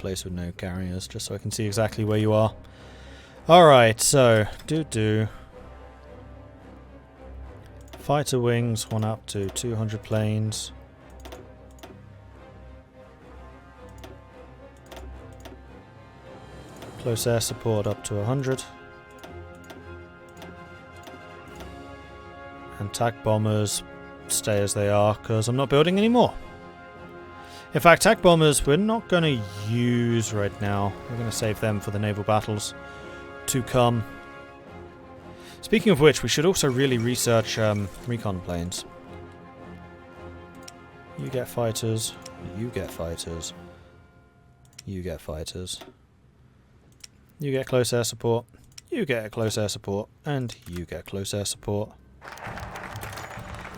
place with no carriers, just so I can see exactly where you are. Alright, so, Fighter wings, 1 up to 200 planes. Close air support up to 100. And attack bombers stay as they are, because I'm not building any more. In fact, attack bombers we're not going to use right now. We're going to save them for the naval battles to come. Speaking of which, we should also really research recon planes. You get fighters, you get fighters, you get fighters. You get close air support, you get close air support, and you get close air support.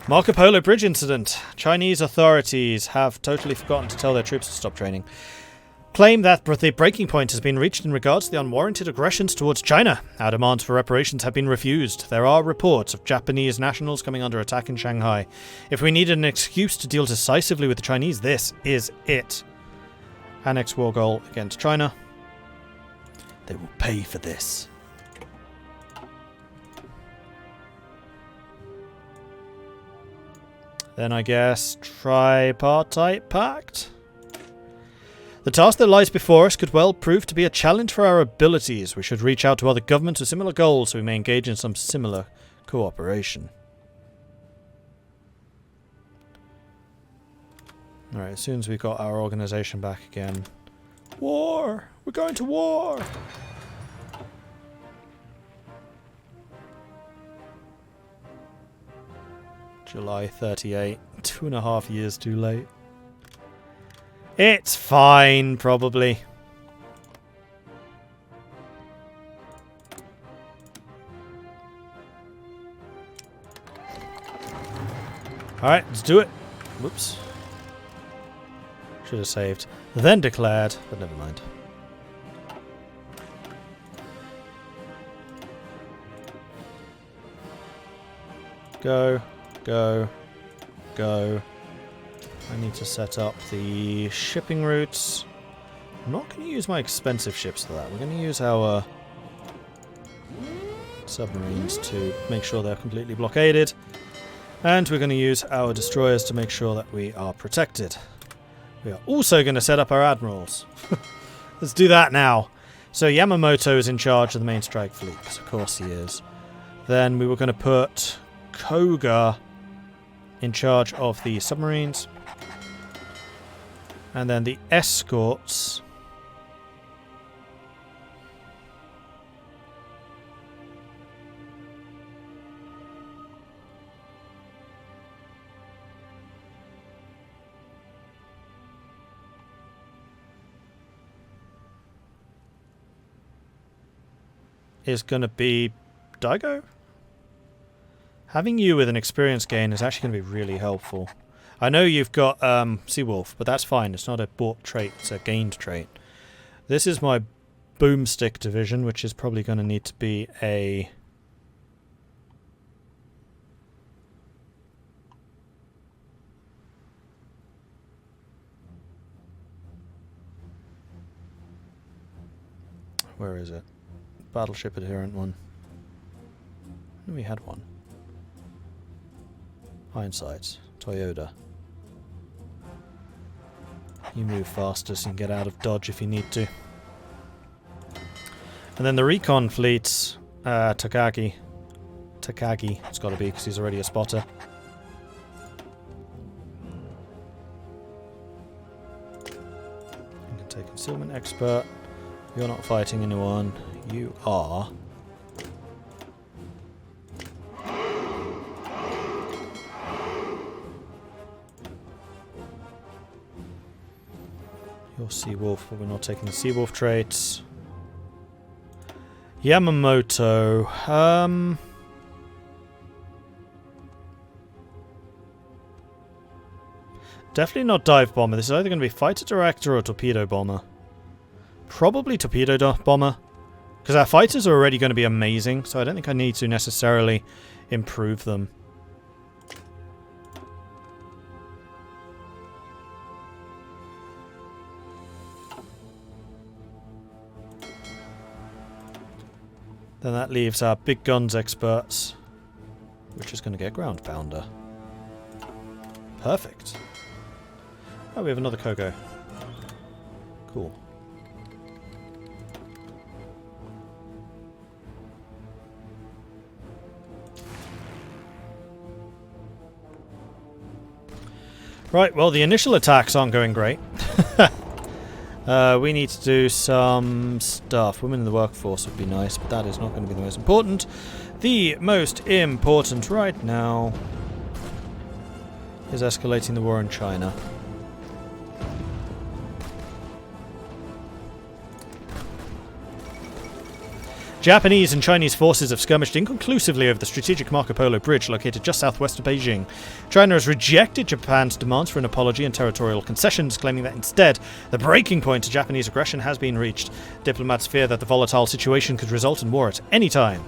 Marco Polo Bridge incident. Chinese authorities have totally forgotten to tell their troops to stop training. Claim that the breaking point has been reached in regards to the unwarranted aggressions towards China. Our demands for reparations have been refused. There are reports of Japanese nationals coming under attack in Shanghai. If we needed an excuse to deal decisively with the Chinese, this is it. Annex war goal against China. They will pay for this. Then I guess tripartite pact? The task that lies before us could well prove to be a challenge for our abilities. We should reach out to other governments with similar goals so we may engage in some similar cooperation. Alright, as soon as we've got our organization back again. War! We're going to war! July 38. 2.5 years too late. It's fine, probably. Alright, let's do it. Whoops. Should have saved. Then declared, but never mind. Go, go, go. I need to set up the shipping routes. I'm not going to use my expensive ships for that. We're going to use our submarines to make sure they're completely blockaded. And we're going to use our destroyers to make sure that we are protected. We are also going to set up our admirals. Let's do that now. So Yamamoto is in charge of the main strike fleet, because of course he is. Then we were going to put Koga in charge of the submarines. And then the escorts is going to be Daigo? Having you with an experience gain is actually going to be really helpful. I know you've got Seawolf, but that's fine. It's not a bought trait, it's a gained trait. This is my Boomstick division, which is probably going to need to be a... Where is it? Battleship adherent one. We had one. Hindsight. Toyota. You move faster so you can get out of dodge if you need to. And then the recon fleets, Takagi. Takagi, it's got to be because he's already a spotter. You can take concealment expert. You're not fighting anyone. You are. You're Seawolf, but we're not taking the Seawolf traits. Yamamoto. Definitely not dive bomber. This is either going to be fighter director or torpedo bomber. Probably torpedo bomber. Because our fighters are already going to be amazing, so I don't think I need to necessarily improve them. Then that leaves our big guns experts, which is going to get ground pounder. Perfect. Oh, we have another Kogo. Cool. Right, well, the initial attacks aren't going great. We need to do some stuff. Women in the workforce would be nice, but that is not going to be the most important. The most important right now is escalating the war in China. Japanese and Chinese forces have skirmished inconclusively over the strategic Marco Polo Bridge located just southwest of Beijing. China has rejected Japan's demands for an apology and territorial concessions, claiming that instead the breaking point to Japanese aggression has been reached. Diplomats fear that the volatile situation could result in war at any time.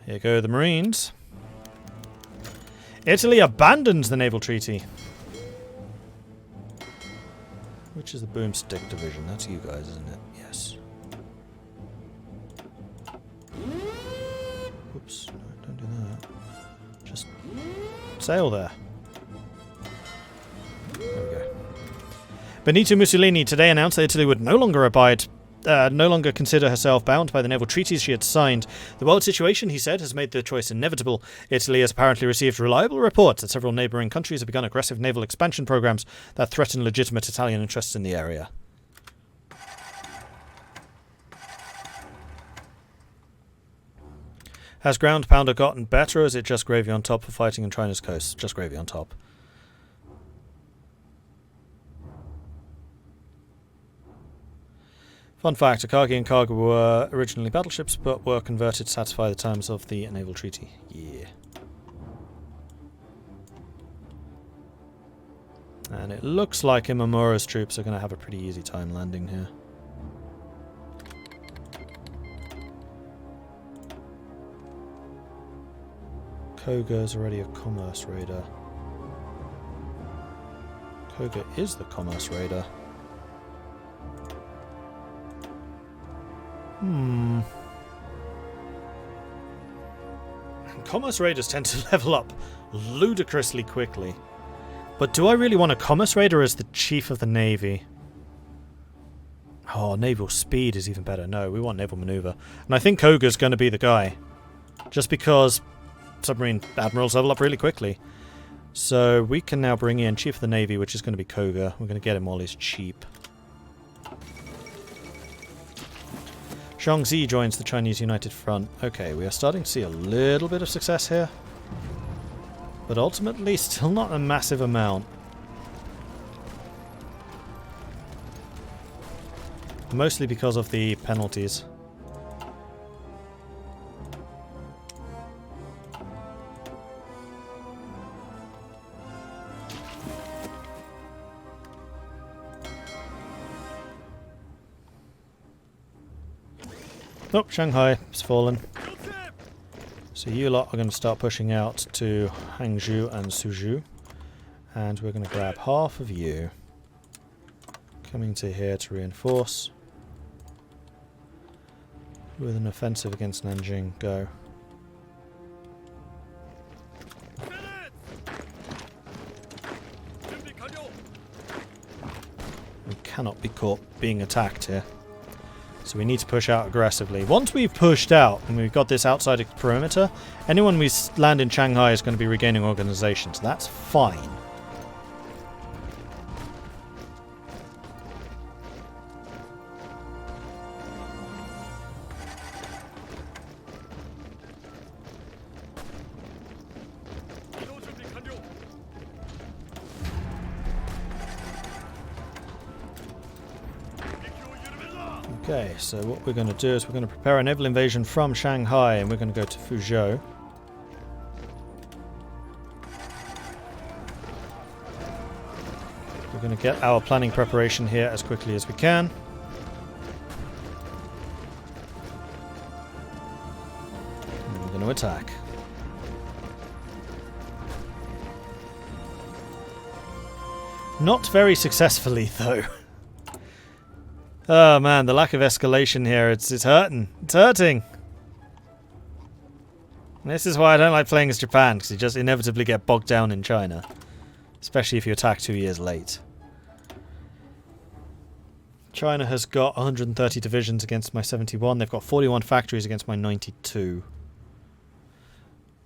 Here go the Marines. Italy abandons the naval treaty. Which is the boomstick division? That's you guys, isn't it? Yes. Oops. No, don't do that. Just sail there. There we go. Benito Mussolini today announced that Italy would no longer consider herself bound by the naval treaties she had signed. The world situation, he said, has made the choice inevitable. Italy has apparently received reliable reports that several neighbouring countries have begun aggressive naval expansion programs that threaten legitimate Italian interests in the area. Has ground pounder gotten better, or is it just gravy on top for fighting on China's coast? Just gravy on top. Fun fact, Akagi and Kaga were originally battleships, but were converted to satisfy the terms of the naval treaty. Yeah. And it looks like Imamura's troops are going to have a pretty easy time landing here. Koga is already a commerce raider. Koga is the commerce raider. Commerce raiders tend to level up ludicrously quickly. But do I really want a commerce raider as the chief of the navy? Oh, naval speed is even better. No, we want naval maneuver. And I think Koga's going to be the guy. Just because submarine admirals level up really quickly. So we can now bring in chief of the navy, which is going to be Koga. We're going to get him while he's cheap. Zhongzi joins the Chinese United Front. Okay, we are starting to see a little bit of success here. But ultimately, still not a massive amount. Mostly because of the penalties. Oh, Shanghai has fallen. So you lot are going to start pushing out to Hangzhou and Suzhou. And we're going to grab half of you. Coming to here to reinforce. With an offensive against Nanjing. Go. We cannot be caught being attacked here. So we need to push out aggressively. Once we've pushed out and we've got this outside perimeter, anyone we land in Shanghai is going to be regaining organization, so that's fine. Okay, so what we're going to do is we're going to prepare a naval invasion from Shanghai and we're going to go to Fuzhou. We're going to get our planning preparation here as quickly as we can. And we're going to attack. Not very successfully, though. Oh man, the lack of escalation here, it's hurting. It's hurting. This is why I don't like playing as Japan, because you just inevitably get bogged down in China. Especially if you attack 2 years late. China has got 130 divisions against my 71. They've got 41 factories against my 92.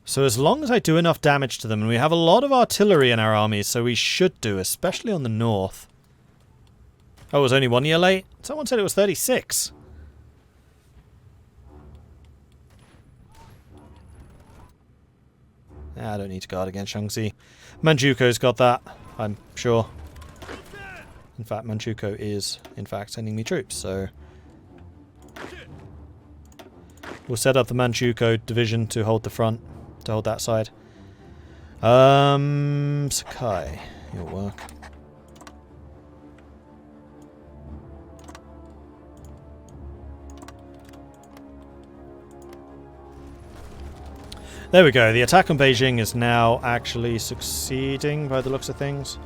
So as long as I do enough damage to them, and we have a lot of artillery in our armies, so we should do, especially on the north. Oh, it was only 1 year late? Someone said it was 36. I don't need to guard against Shaanxi. Manchukuo's got that, I'm sure. In fact, Manchukuo is, in fact, sending me troops, so... we'll set up the Manchukuo division to hold the front, to hold that side. Sakai, your work. There we go, the attack on Beijing is now actually succeeding by the looks of things.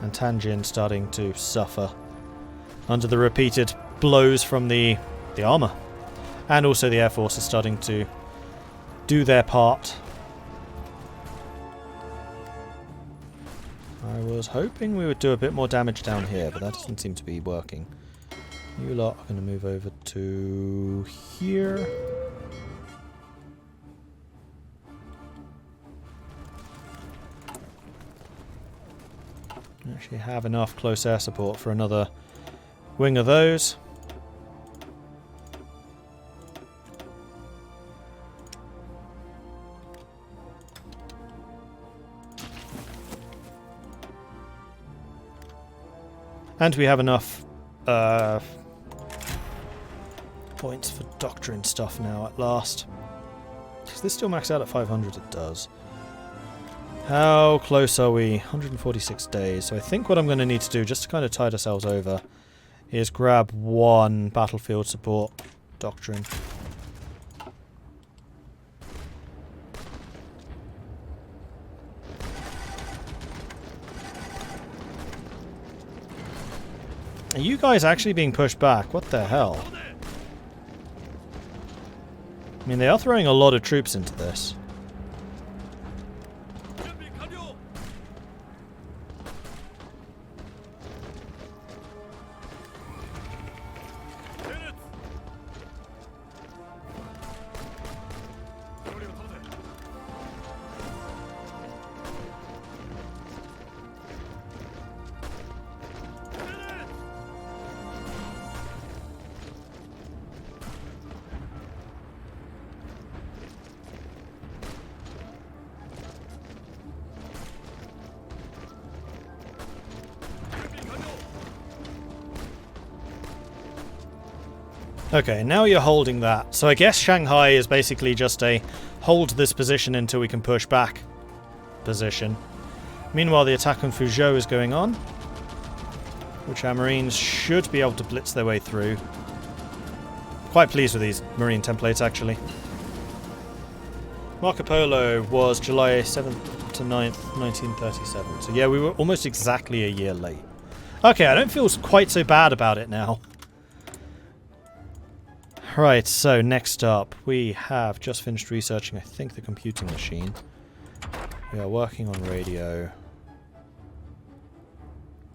And Tianjin starting to suffer under the repeated blows from the armour. And also the Air Force is starting to do their part. I was hoping we would do a bit more damage down here, but that doesn't seem to be working. You lot are going to move over to here. Actually have enough close air support for another wing of those. And we have enough points for doctrine stuff now at last. Does this still max out at 500? It does. How close are we? 146 days. So I think what I'm going to need to do, just to kind of tide ourselves over, is grab one battlefield support doctrine. Are you guys actually being pushed back? What the hell? I mean, they are throwing a lot of troops into this. Okay, now you're holding that. So I guess Shanghai is basically just a hold this position until we can push back position. Meanwhile, the attack on Fuzhou is going on, which our Marines should be able to blitz their way through. Quite pleased with these Marine templates, actually. Marco Polo was July 7th to 9th, 1937. So yeah, we were almost exactly a year late. Okay, I don't feel quite so bad about it now. Right, so next up, we have just finished researching, I think, the computing machine. We are working on radio.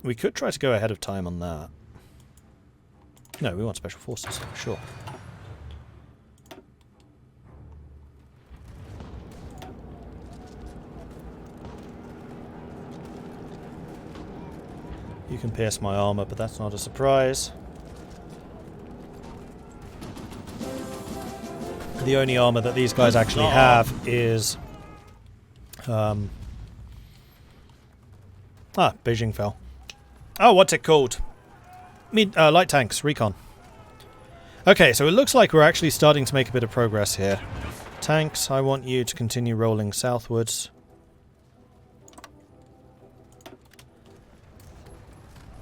We could try to go ahead of time on that. No, we want special forces, sure. You can pierce my armor, but that's not a surprise. The only armor that these guys actually have is... Beijing fell. Oh, what's it called? Light tanks, recon. Okay, so it looks like we're actually starting to make a bit of progress here. Tanks, I want you to continue rolling southwards.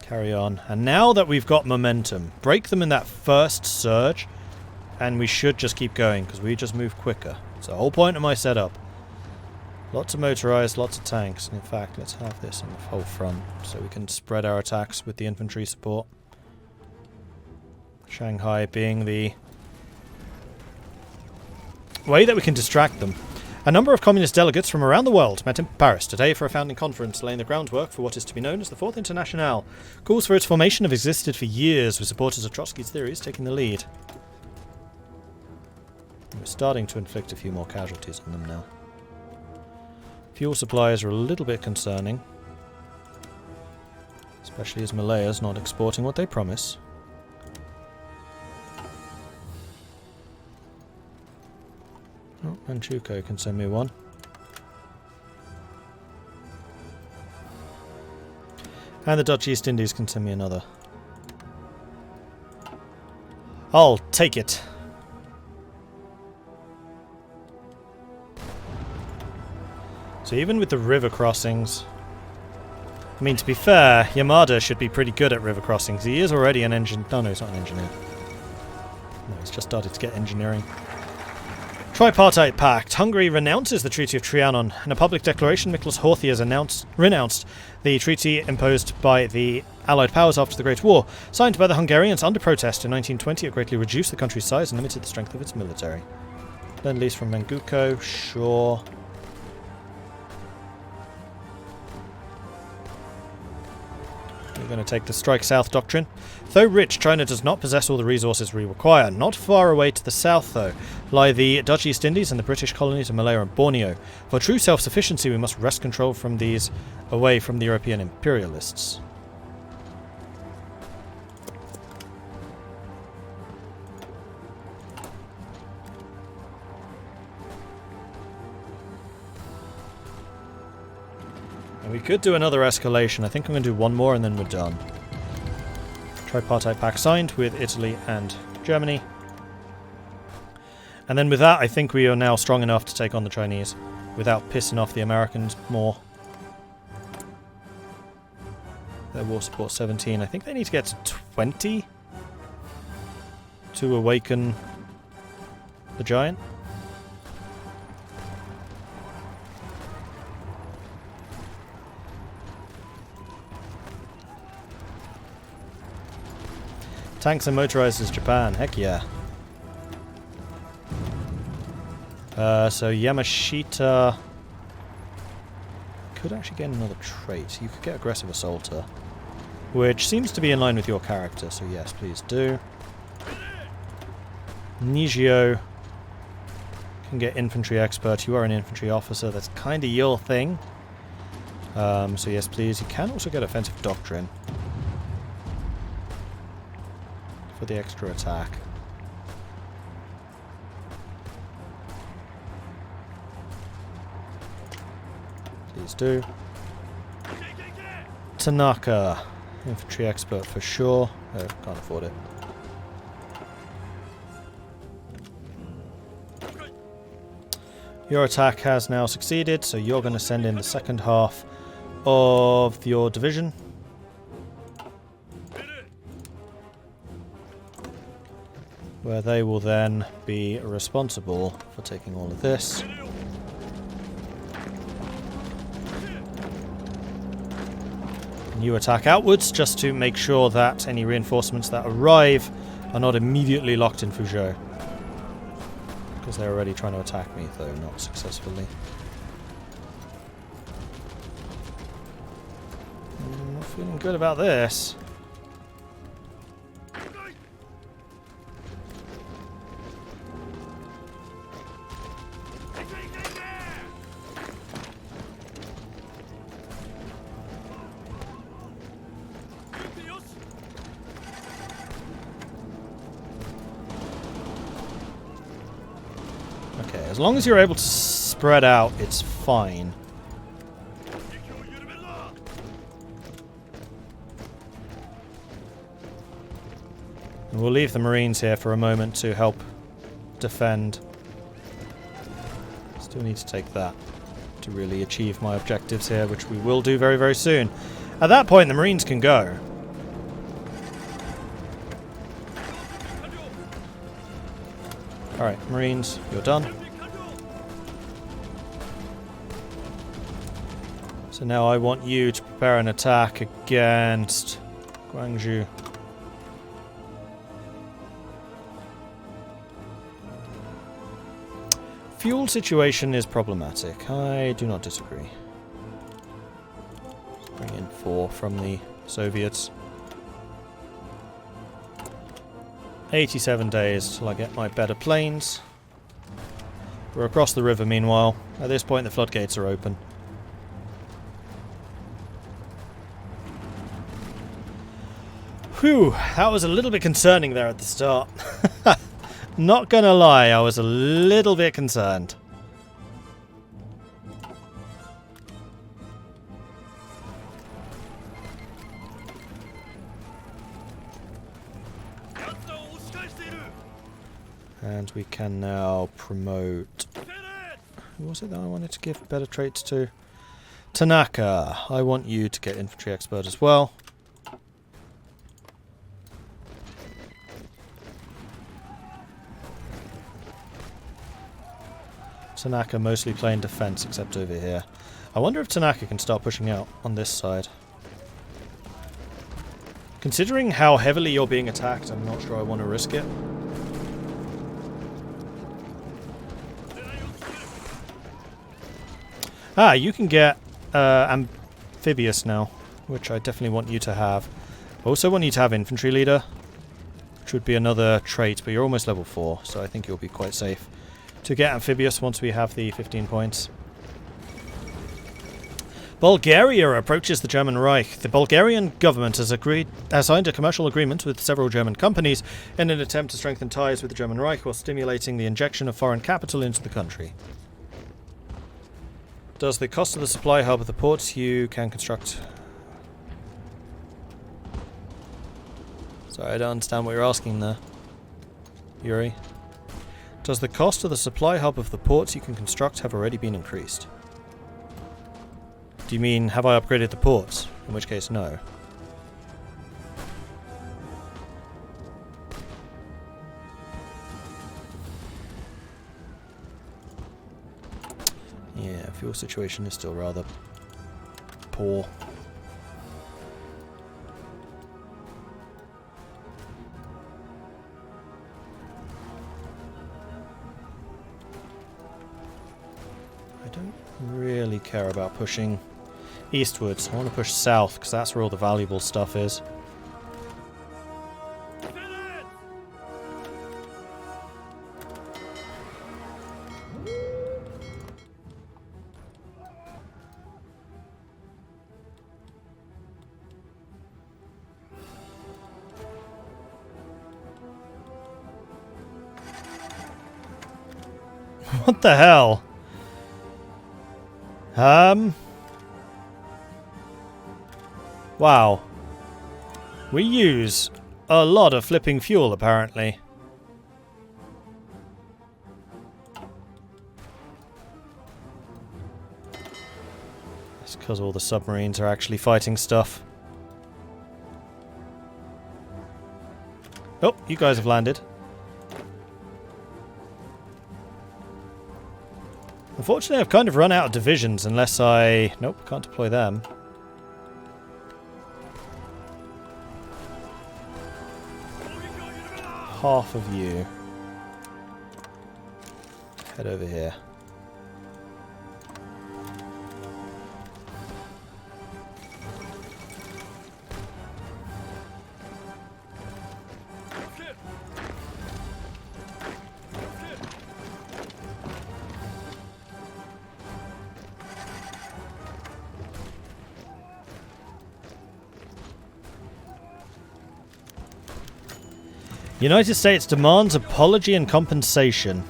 Carry on. And now that we've got momentum, break them in that first surge, and we should just keep going, because we just move quicker. It's the whole point of my setup. Lots of motorized, lots of tanks. And in fact, let's have this on the whole front, so we can spread our attacks with the infantry support. Shanghai being the way that we can distract them. A number of communist delegates from around the world met in Paris today for a founding conference, laying the groundwork for what is to be known as the Fourth Internationale. Calls for its formation have existed for years, with supporters of Trotsky's theories taking the lead. We're starting to inflict a few more casualties on them now. Fuel supplies are a little bit concerning, especially as Malaya's not exporting what they promise. Oh, Manchukuo can send me one. And the Dutch East Indies can send me another. I'll take it. So even with the river crossings... I mean, to be fair, Yamada should be pretty good at river crossings. He is already an engineer. No, he's not an engineer. No, he's just started to get engineering. Tripartite Pact. Hungary renounces the Treaty of Trianon. In a public declaration, Miklos Horthy has renounced the treaty imposed by the Allied powers after the Great War. Signed by the Hungarians under protest in 1920, it greatly reduced the country's size and limited the strength of its military. Lend-lease from Manchukuo, sure. We're going to take the Strike South doctrine. Though rich, China does not possess all the resources we require. Not far away to the south, though, lie the Dutch East Indies and the British colonies of Malaya and Borneo. For true self-sufficiency, we must wrest control from these away from the European imperialists. And we could do another escalation. I think I'm going to do one more and then we're done. Tripartite Pact signed with Italy and Germany. And then with that, I think we are now strong enough to take on the Chinese without pissing off the Americans more. Their war support 17. I think they need to get to 20 to awaken the giant. Tanks and motorizers Japan, heck yeah. So Yamashita could actually get another trait. You could get aggressive assaulter, which seems to be in line with your character, so yes, please do. Nijio can get infantry expert. You are an infantry officer, that's kind of your thing. So yes, please. You can also get offensive doctrine for the extra attack. Please do. Tanaka, infantry expert for sure. Oh, can't afford it. Your attack has now succeeded, so you're going to send in the second half of your division. Where they will then be responsible for taking all of this. And you attack outwards just to make sure that any reinforcements that arrive are not immediately locked in Fuzhou. Because they're already trying to attack me, though not successfully. I'm not feeling good about this. Okay, as long as you're able to spread out, it's fine. And we'll leave the Marines here for a moment to help defend. Still need to take that to really achieve my objectives here, which we will do very, very soon. At that point, the Marines can go. Alright, Marines, you're done. So now I want you to prepare an attack against Guangzhou. fuel situation is problematic. I do not disagree. Bring in 4 from the Soviets. 87 days till I get my better planes. We're across the river meanwhile. At this point the floodgates are open. Whew, that was a little bit concerning there at the start. Not gonna lie, I was a little bit concerned. And we can now promote... Who was it that I wanted to give better traits to? Tanaka, I want you to get infantry expert as well. Tanaka mostly playing defense except over here. I wonder if Tanaka can start pushing out on this side. Considering how heavily you're being attacked, I'm not sure I want to risk it. Ah, you can get amphibious now, which I definitely want you to have. I also want you to have infantry leader, which would be another trait, but you're almost level 4, so I think you'll be quite safe to get amphibious once we have the 15 points. Bulgaria approaches the German Reich. The Bulgarian government has signed a commercial agreement with several German companies in an attempt to strengthen ties with the German Reich while stimulating the injection of foreign capital into the country. Does the cost of the supply hub of the ports you can construct... Sorry, I don't understand what you're asking there, Yuri. Does the cost of the supply hub of the ports you can construct have already been increased? Do you mean, have I upgraded the ports? In which case, no. Yeah, fuel situation is still rather poor. I don't really care about pushing eastwards. I want to push south because that's where all the valuable stuff is. What the hell? Wow. We use a lot of flipping fuel, apparently. It's because all the submarines are actually fighting stuff. Oh, you guys have landed. Unfortunately, I've kind of run out of divisions unless I... Nope, can't deploy them. Half of you. Head over here. United States demands apology and compensation.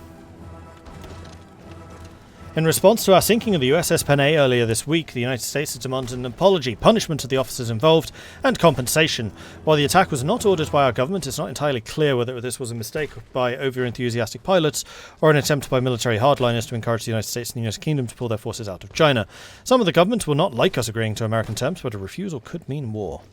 In response to our sinking of the USS Panay earlier this week, the United States has demanded an apology, punishment to the officers involved, and compensation. While the attack was not ordered by our government, it's not entirely clear whether this was a mistake by over-enthusiastic pilots or an attempt by military hardliners to encourage the United States and the United Kingdom to pull their forces out of China. Some of the government will not like us agreeing to American terms, but a refusal could mean war.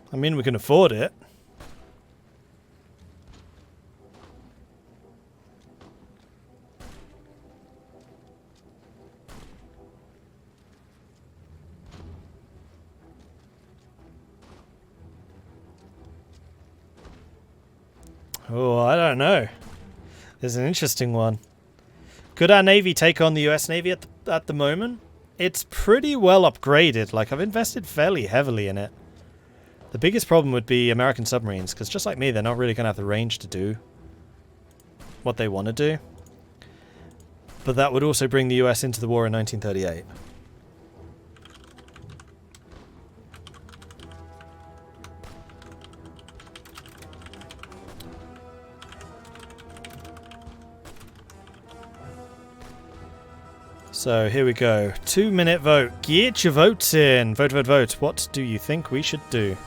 I mean, we can afford it. Oh, I don't know. There's an interesting one. Could our Navy take on the US Navy at the moment? It's pretty well upgraded. Like, I've invested fairly heavily in it. The biggest problem would be American submarines, because just like me, they're not really going to have the range to do what they want to do. But that would also bring the US into the war in 1938. So here we go. 2-minute vote. Get your votes in. Vote, vote, vote. What do you think we should do?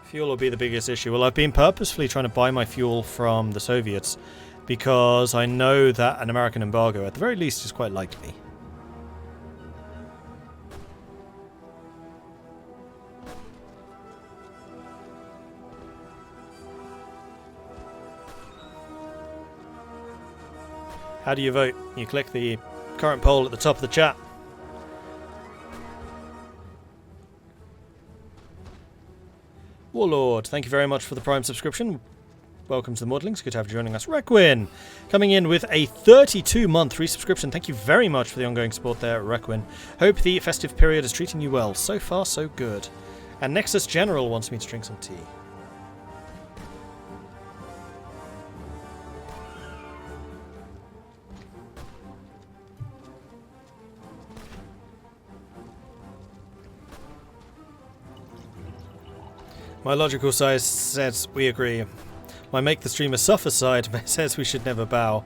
Fuel will be the biggest issue. Well, I've been purposefully trying to buy my fuel from the Soviets because I know that an American embargo, at the very least, is quite likely. How do you vote? You click the current poll at the top of the chat. Warlord, thank you very much for the Prime subscription. Welcome to the Modelings. Good to have you joining us. Requin, coming in with a 32-month resubscription. Thank you very much for the ongoing support there, Requin. Hope the festive period is treating you well. So far, so good. And Nexus General wants me to drink some tea. My logical side says we agree. My make the streamer suffer side says we should never bow.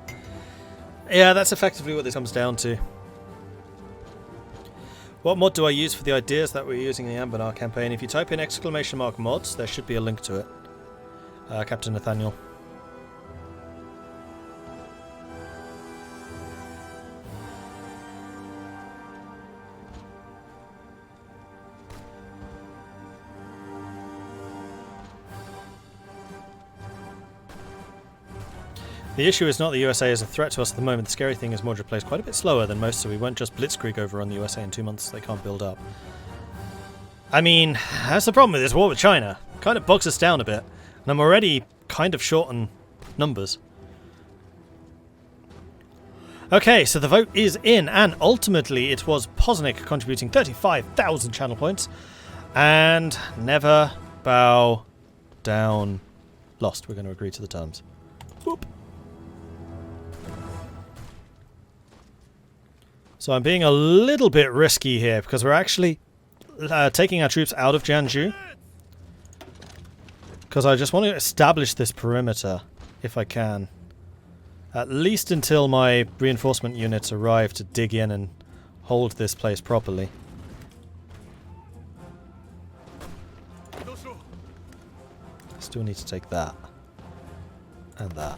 Yeah, that's effectively what this comes down to. What mod do I use for the ideas that we're using in the Ambernar campaign? If you type in !mods, there should be a link to it. Captain Nathaniel. The issue is not the USA as a threat to us at the moment. The scary thing is Mordred plays quite a bit slower than most, so we won't just blitzkrieg over on the USA in 2 months. They can't build up. I mean, that's the problem with this war with China. Kind of bogs us down a bit. And I'm already kind of short on numbers. Okay, so the vote is in, and ultimately it was Posnick contributing 35,000 channel points. And never bow down. Lost. We're going to agree to the terms. Boop. So I'm being a little bit risky here because we're actually taking our troops out of Jiangsu. Because I just want to establish this perimeter, if I can. At least until my reinforcement units arrive to dig in and hold this place properly. Still need to take that. And that.